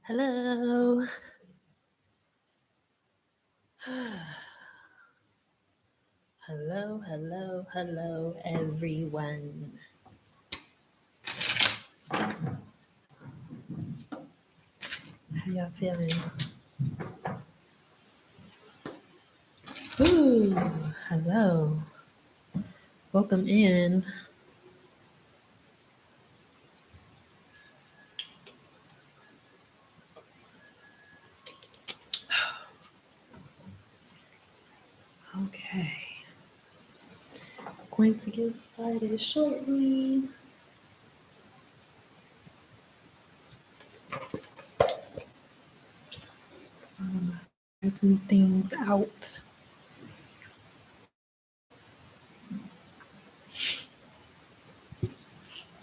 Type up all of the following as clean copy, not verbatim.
Hello. Hello, everyone. How y'all feeling? Ooh, hello. Welcome in. Okay. Going to get started shortly. Some things out.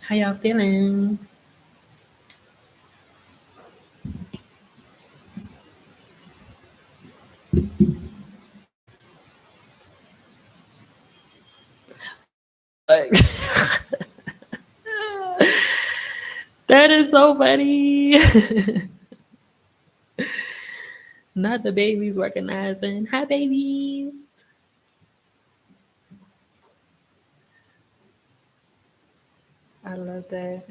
How y'all feeling? Like, that is so funny. Not the babies recognizing. Hi, babies. I love that.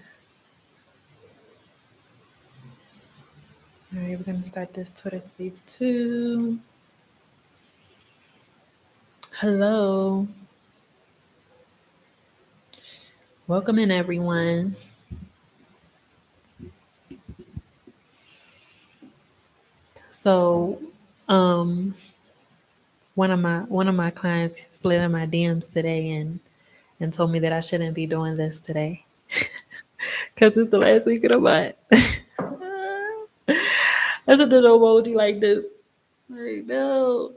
All right, we're gonna start this Twitter space too. Hello, welcome in everyone. So, um, one of my clients slid in my DMs today and told me that I shouldn't be doing this today because it's the last week of the month. I said the emoji like this. Like, no.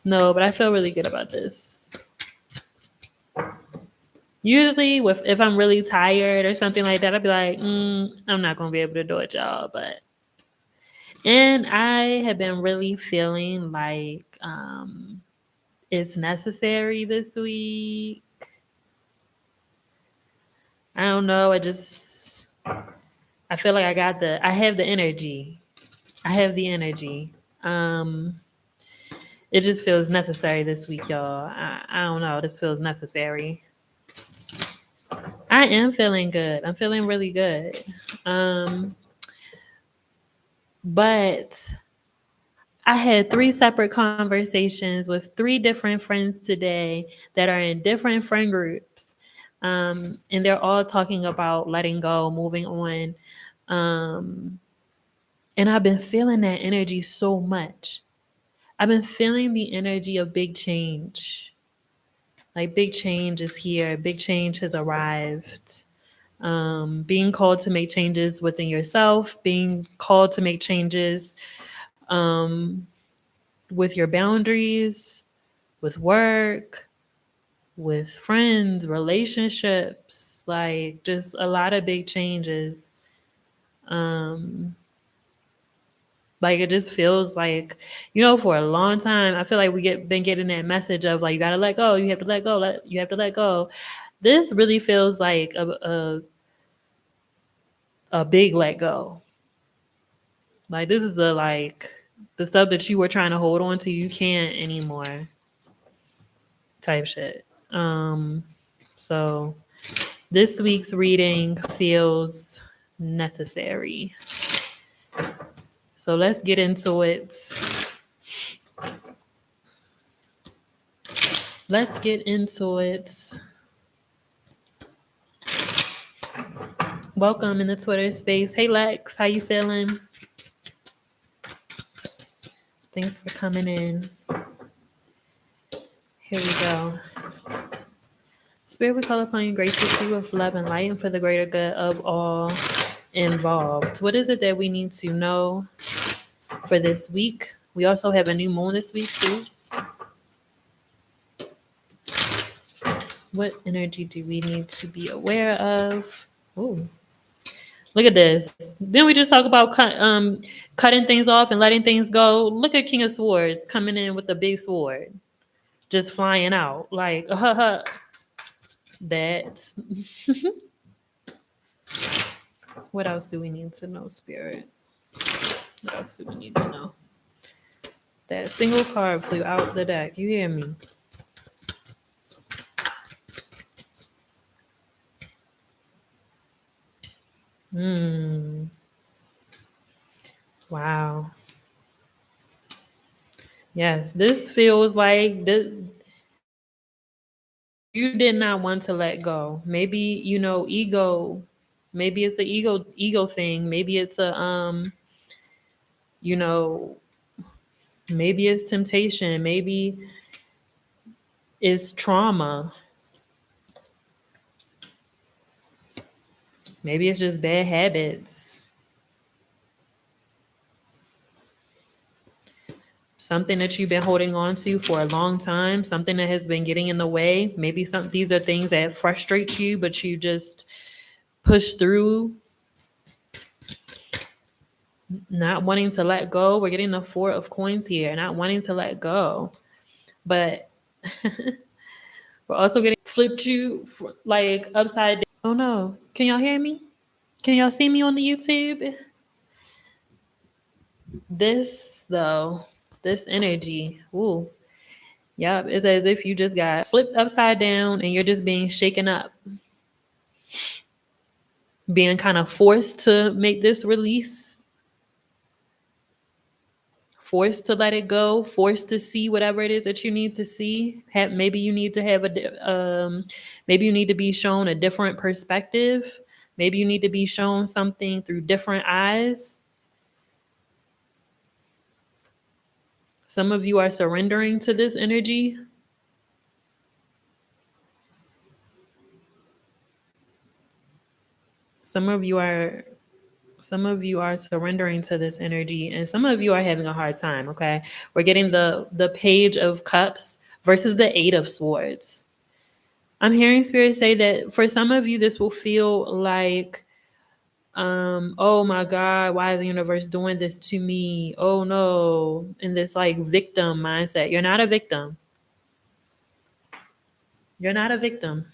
No, but I feel really good about this. Usually, with if I'm really tired or something like that, I'd be like, I'm not gonna be able to do it, y'all. And I have been really feeling like it's necessary this week. I don't know. I feel like I have the energy. I have the energy. Um, it just feels necessary this week, y'all. I don't know. This feels necessary. I am feeling good. I'm feeling really good. Um, but I had three separate conversations with three different friends today that are in different friend groups. And they're all talking about letting go, moving on. Um, and I've been feeling that energy so much. I've been feeling the energy of big change. Like big change is here, big change has arrived. Being called to make changes within yourself, being called to make changes um, with your boundaries, with work, with friends, relationships, like just a lot of big changes. Um, like it just feels like, for a long time, I feel like been getting that message of like you gotta let go, you have to let go, you have to let go. This really feels like a big let go. Like this is the stuff that you were trying to hold on to, you can't anymore type shit. So this week's reading feels necessary. So let's get into it. Let's get into it. Welcome in the Twitter space. Hey Lex, how you feeling? Thanks for coming in. Here we go. Spirit, we call upon you graciously with love and light and for the greater good of all involved. What is it that we need to know for this week? We also have a new moon this week too. What energy do we need to be aware of? Ooh, look at this. Didn't we just talk about cutting things off and letting things go? Look at King of Swords coming in with the big sword, just flying out like that. What else do we need to know, Spirit? What else do we need to know? That single card flew out the deck. You hear me? Hmm. Wow. Yes, this feels like you did not want to let go. Maybe ego. Maybe it's an ego thing. Maybe it's a you know, maybe it's temptation. Maybe it's trauma. Maybe it's just bad habits. Something that you've been holding on to for a long time, something that has been getting in the way. Maybe these are things that frustrate you, but you just push through, not wanting to let go. We're getting the Four of Coins here, not wanting to let go. But we're also getting flipped you like upside down. Oh no. Can y'all hear me? Can y'all see me on the YouTube? This though, this energy. Ooh. Yep. It's as if you just got flipped upside down and you're just being shaken up, being kind of forced to make this release, forced to let it go, forced to see whatever it is that you need to see. Maybe you need to maybe you need to be shown a different perspective. Maybe you need to be shown something through different eyes. Some of you are surrendering to this energy. Some of you are some of you are surrendering to this energy, and some of you are having a hard time. Okay, we're getting the Page of Cups versus the Eight of Swords. I'm hearing Spirit say that for some of you this will feel like, oh my God, why is the universe doing this to me? Oh no, in this like victim mindset. You're not a victim. You're not a victim.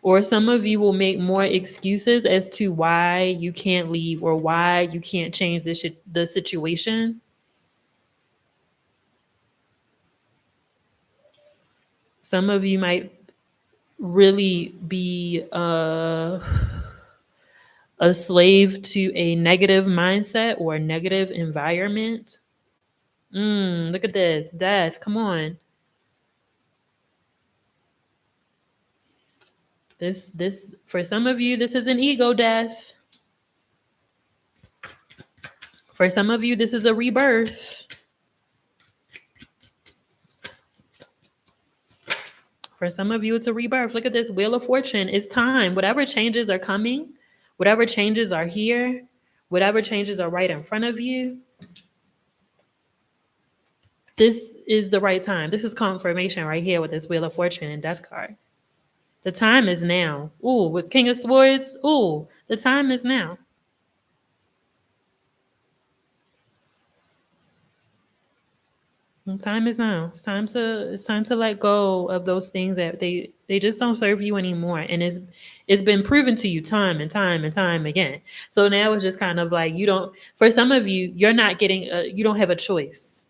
Or some of you will make more excuses as to why you can't leave or why you can't change the situation. Some of you might really be a slave to a negative mindset or a negative environment. Look at this. Death. Come on. This for some of you, this is an ego death. For some of you, this is a rebirth. For some of you, it's a rebirth. Look at this Wheel of Fortune. It's time. Whatever changes are coming, whatever changes are here, whatever changes are right in front of you, this is the right time. This is confirmation right here with this Wheel of Fortune and Death card. The time is now. Ooh, with King of Swords. Ooh, the time is now. Time is now. It's time to let go of those things that they just don't serve you anymore. And it's been proven to you time and time and time again. So now it's just kind of like you don't for some of you, you're not getting you don't have a choice.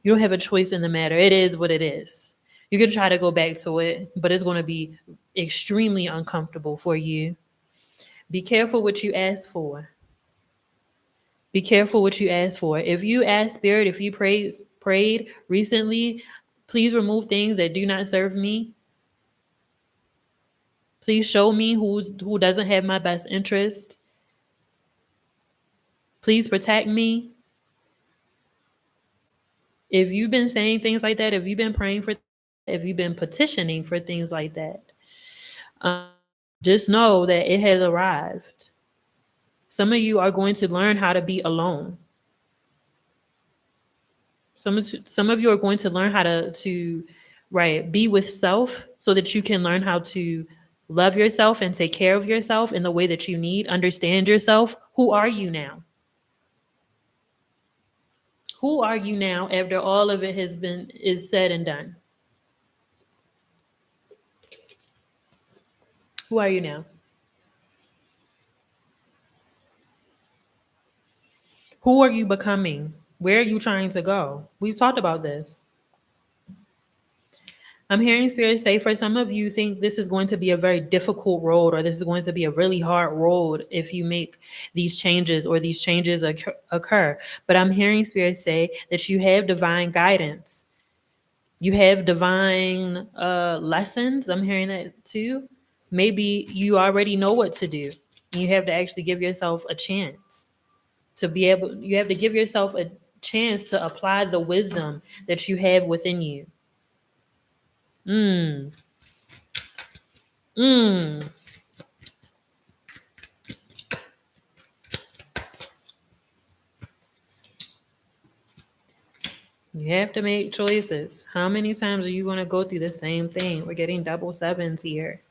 You don't have a choice in the matter. It is what it is. You can try to go back to it, but it's going to be extremely uncomfortable for you. Be careful what you ask for. Be careful what you ask for. If you ask Spirit, if you prayed recently, please remove things that do not serve me. Please show me who doesn't have my best interest. Please protect me. If you've been saying things like that, if you've been praying for, if you've been petitioning for things like that, um, just know that it has arrived. Some of you are going to learn how to be alone. Some of you are going to learn how to right be with self so that you can learn how to love yourself and take care of yourself in the way that you need. Understand yourself. Who are you now? Who are you now after all of it is said and done? Who are you now? Who are you becoming? Where are you trying to go? We've talked about this. I'm hearing Spirit say for some of you think this is going to be a very difficult road, or this is going to be a really hard road if you make these changes or these changes occur. But I'm hearing Spirit say that you have divine guidance. You have divine lessons. I'm hearing that too. Maybe you already know what to do. You have to actually give yourself a chance to be able, you have to give yourself a chance to apply the wisdom that you have within you. Mm, mm. You have to make choices. How many times are you going to go through the same thing? We're getting double sevens here.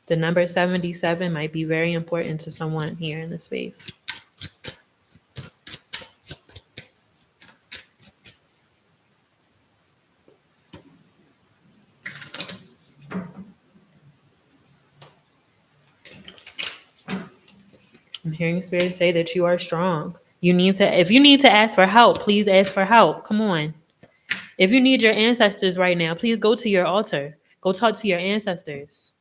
The number 77 might be very important to someone here in the space. I'm hearing Spirit say that you are strong. You need to, if you need to ask for help, please ask for help. Come on. If you need your ancestors right now, please go to your altar. Go talk to your ancestors.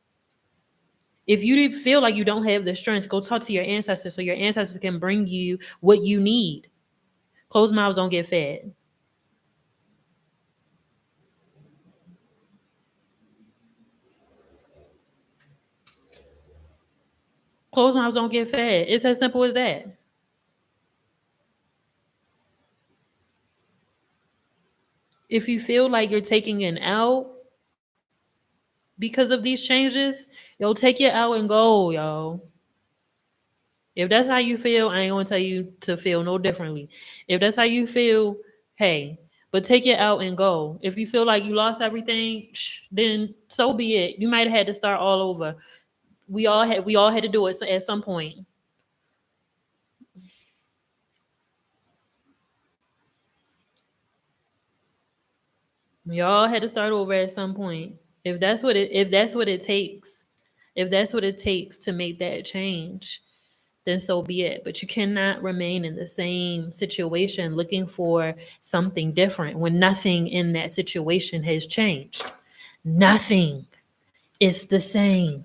If you feel like you don't have the strength, go talk to your ancestors so your ancestors can bring you what you need. Closed mouths don't get fed. Closed mouths don't get fed. It's as simple as that. If you feel like you're taking an L because of these changes, yo, take your L and go, yo. If that's how you feel, I ain't gonna tell you to feel no differently. If that's how you feel, hey, but take it out and go. If you feel like you lost everything, then so be it. You might have had to start all over. We all had to do it at some point. We all had to start over at some point. If that's what it takes, if that's what it takes to make that change, then so be it. But you cannot remain in the same situation looking for something different when nothing in that situation has changed. Nothing. It's the same.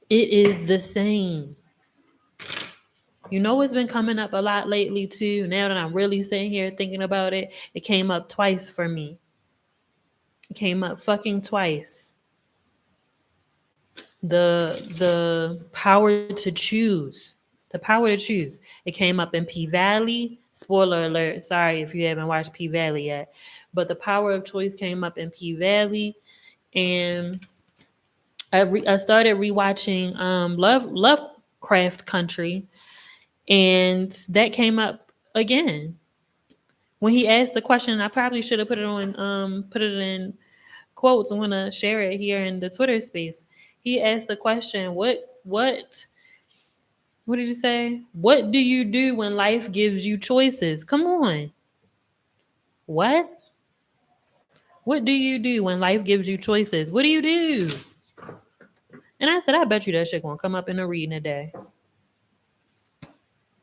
It is the same. You know what's been coming up a lot lately too. Now that I'm really sitting here thinking about it, it came up twice for me. It came up fucking twice. The power to choose. The power to choose. It came up in P Valley. Spoiler alert. Sorry if you haven't watched P Valley yet. But the power of choice came up in P Valley. And I started rewatching Lovecraft Country. And that came up again. When he asked the question, I probably should have put it in quotes. I'm gonna share it here in the Twitter space. He asked the question, what did he say? What do you do when life gives you choices? Come on. What? What do you do when life gives you choices? What do you do? And I said, I bet you that shit gonna come up in a reading today.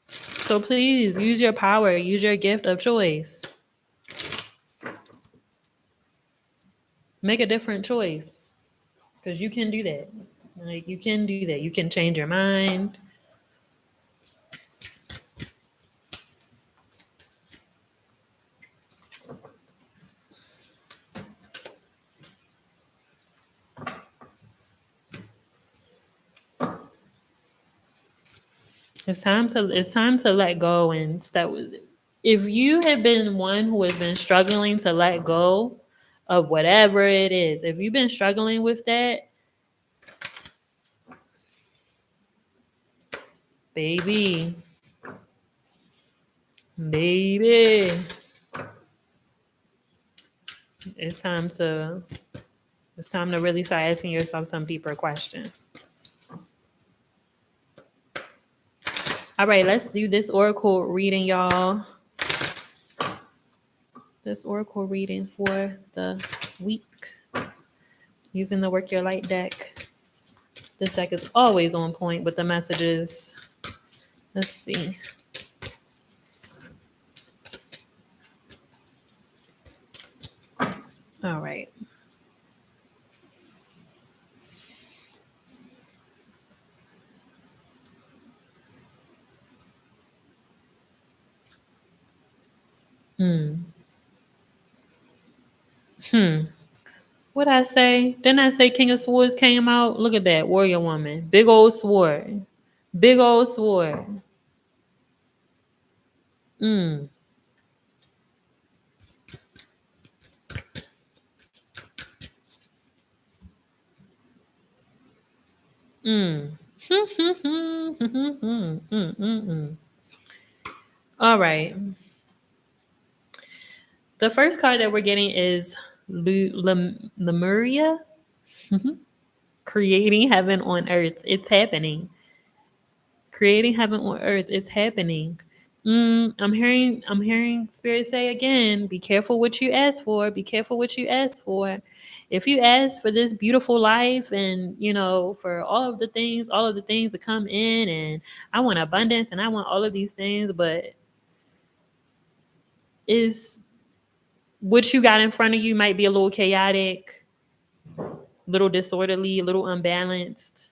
So please use your power, use your gift of choice. Make a different choice. Because you can do that. Like you can do that. You can change your mind. It's time to let go and start with it. If you have been one who has been struggling to let go of whatever it is, if you've been struggling with that, baby, baby, it's time to really start asking yourself some deeper questions. All right, let's do this oracle reading, y'all. This oracle reading for the week. Using the Work Your Light deck. This deck is always on point with the messages. Let's see. All right. What I say? Didn't I say King of Swords came out? Look at that. Warrior woman. Big old sword. Big old sword. Mm. Mm. All right. The first card that we're getting is Lemuria, creating heaven on earth. It's happening. Creating heaven on earth. It's happening. I'm hearing Spirit say again, be careful what you ask for. Be careful what you ask for. If you ask for this beautiful life and, for all of the things to come in, and I want abundance and I want all of these things, but is what you got in front of you might be a little chaotic, little disorderly, a little unbalanced,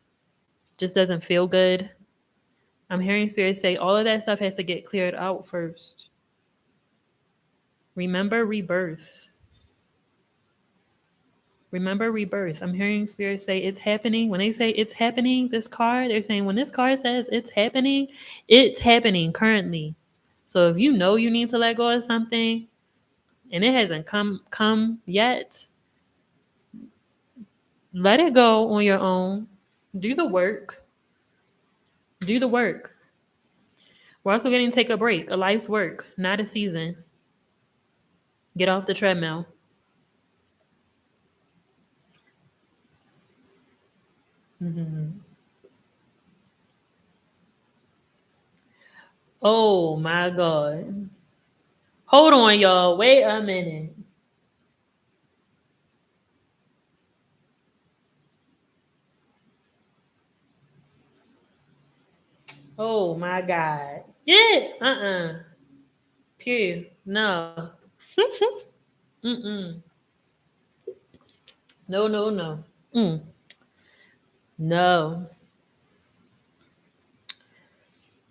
just doesn't feel good. I'm hearing Spirit say all of that stuff has to get cleared out first. Remember rebirth. Remember rebirth. I'm hearing Spirit say it's happening. When they say it's happening, this card, they're saying when this card says it's happening currently. So if you know you need to let go of something and it hasn't come yet, let it go on your own. Do the work. Do the work. We're also getting take a break, a life's work, not a season. Get off the treadmill. Oh my God. Hold on, y'all. Wait a minute. Oh my God. Yeah. Pew. No. Mm-mm. No, no, no. Mm. No.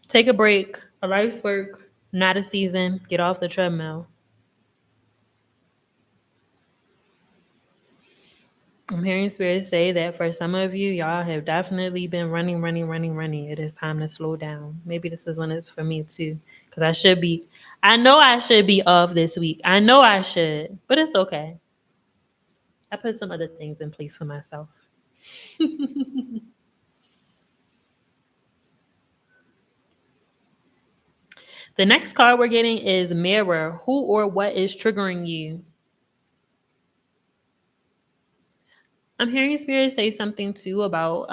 Take a break. A life's work, not a season. Get off the treadmill. I'm hearing Spirit say that for some of you, y'all have definitely been running, running, running, running. It is time to slow down. Maybe this is when it's for me too. Because I know I should be off this week. I know I should, but it's okay. I put some other things in place for myself. The next card we're getting is Mirror. Who or what is triggering you? I'm hearing Spirit say something too about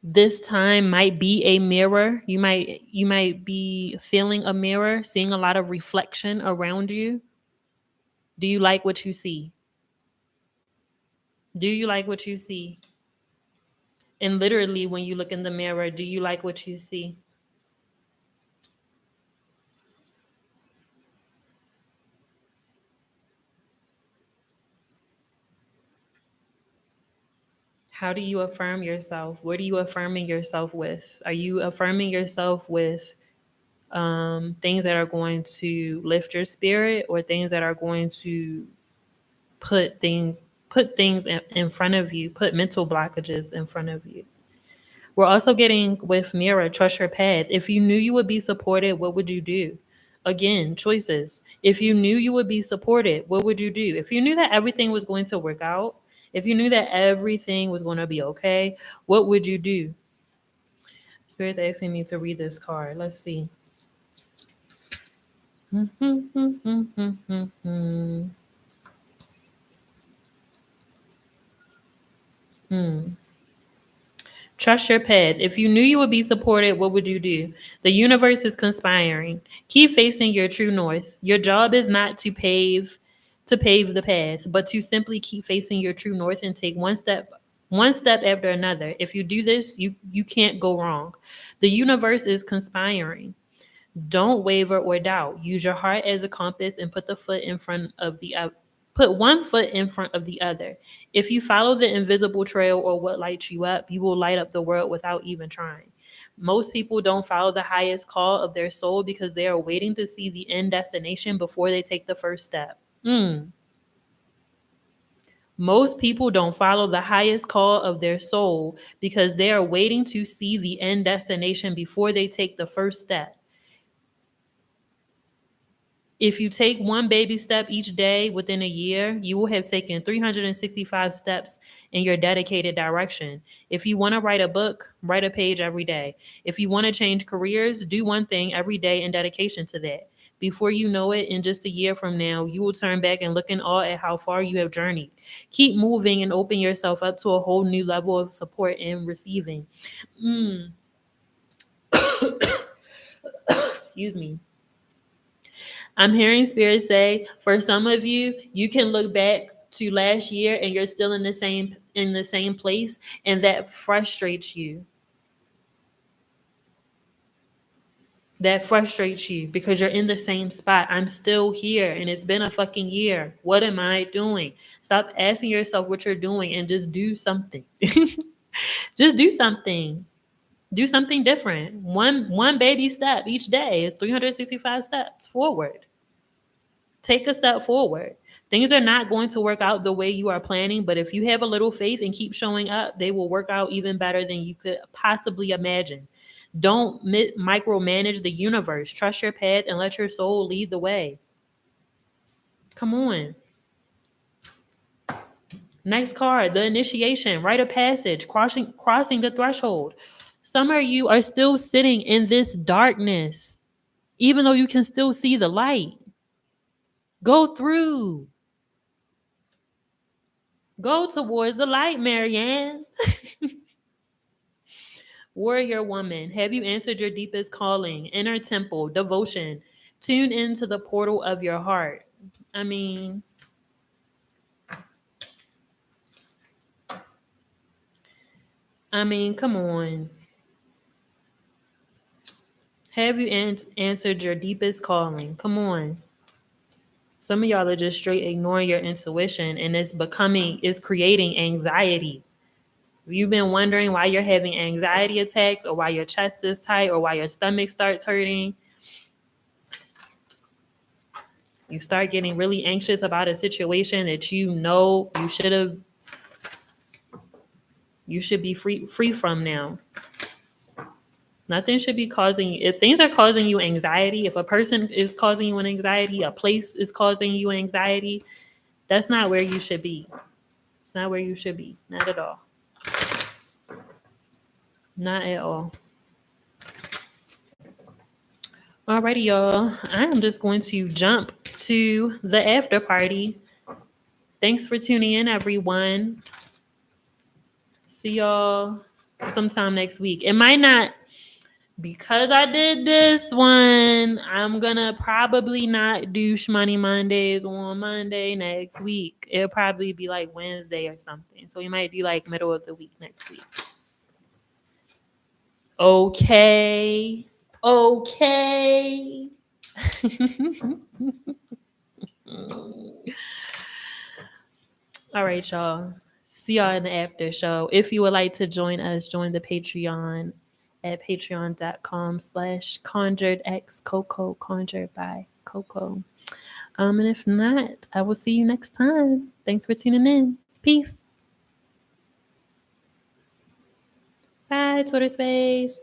this time might be a mirror. You might be feeling a mirror, seeing a lot of reflection around you. Do you like what you see? Do you like what you see? And literally when you look in the mirror, do you like what you see? How do you affirm yourself? What are you affirming yourself with? Are you affirming yourself with things that are going to lift your spirit, or things that are going to put things in front of you, put mental blockages in front of you? We're also getting with Mira, trust your path. If you knew you would be supported, what would you do? Again, choices. If you knew you would be supported, what would you do? If you knew that everything was going to work out, if you knew that everything was going to be okay, what would you do? Spirit's asking me to read this card. Let's see. Trust your path. If you knew you would be supported, what would you do? The universe is conspiring. Keep facing your true north. Your job is not to to pave the path, but to simply keep facing your true north and take one step after another. If you do this, you can't go wrong. The universe is conspiring. Don't waver or doubt. Use your heart as a compass and put one foot in front of the other. If you follow the invisible trail or what lights you up, you will light up the world without even trying. Most people don't follow the highest call of their soul because they are waiting to see the end destination before they take the first step. Most people don't follow the highest call of their soul because they are waiting to see the end destination before they take the first step. If you take one baby step each day within a year, you will have taken 365 steps in your dedicated direction. If you want to write a book, write a page every day. If you want to change careers, do one thing every day in dedication to that. Before you know it, in just a year from now, you will turn back and look in awe at how far you have journeyed. Keep moving and open yourself up to a whole new level of support and receiving. Excuse me. I'm hearing spirit say, for some of you, you can look back to last year and you're still in the same place, and that frustrates you. That frustrates you because you're in the same spot. I'm still here and it's been a fucking year. What am I doing? Stop asking yourself what you're doing and just do something. Just do something. Do something different. One baby step each day is 365 steps forward. Take a step forward. Things are not going to work out the way you are planning, but if you have a little faith and keep showing up, they will work out even better than you could possibly imagine. Don't micromanage the universe. Trust your path and let your soul lead the way. Come on. Next card, the initiation, rite of passage, crossing the threshold. Some of you are still sitting in this darkness, even though you can still see the light. Go through. Go towards the light, Marianne. Warrior woman, have you answered your deepest calling? Inner temple, devotion. Tune into the portal of your heart. I mean, come on. Have you answered your deepest calling? Come on. Some of y'all are just straight ignoring your intuition, and it's creating anxiety. You've been wondering why you're having anxiety attacks, or why your chest is tight, or why your stomach starts hurting. You start getting really anxious about a situation that you know you should be free from now. Nothing should be causing you. If things are causing you anxiety, if a person is causing you an anxiety, a place is causing you anxiety, that's not where you should be. It's not where you should be. Not at all. Not at all. Alrighty, y'all. I am just going to jump to the after party. Thanks for tuning in, everyone. See y'all sometime next week. It might not, because I did this one, I'm gonna probably not do Schmoney Mondays on Monday next week. It'll probably be like Wednesday or something. So you might be like middle of the week next week. Okay. Okay. All right, y'all. See y'all in the after show. If you would like to join us, join the Patreon at patreon.com/conjuredxcoco, conjured by Coco. And if not, I will see you next time. Thanks for tuning in. Peace. Bye, Twitter Space.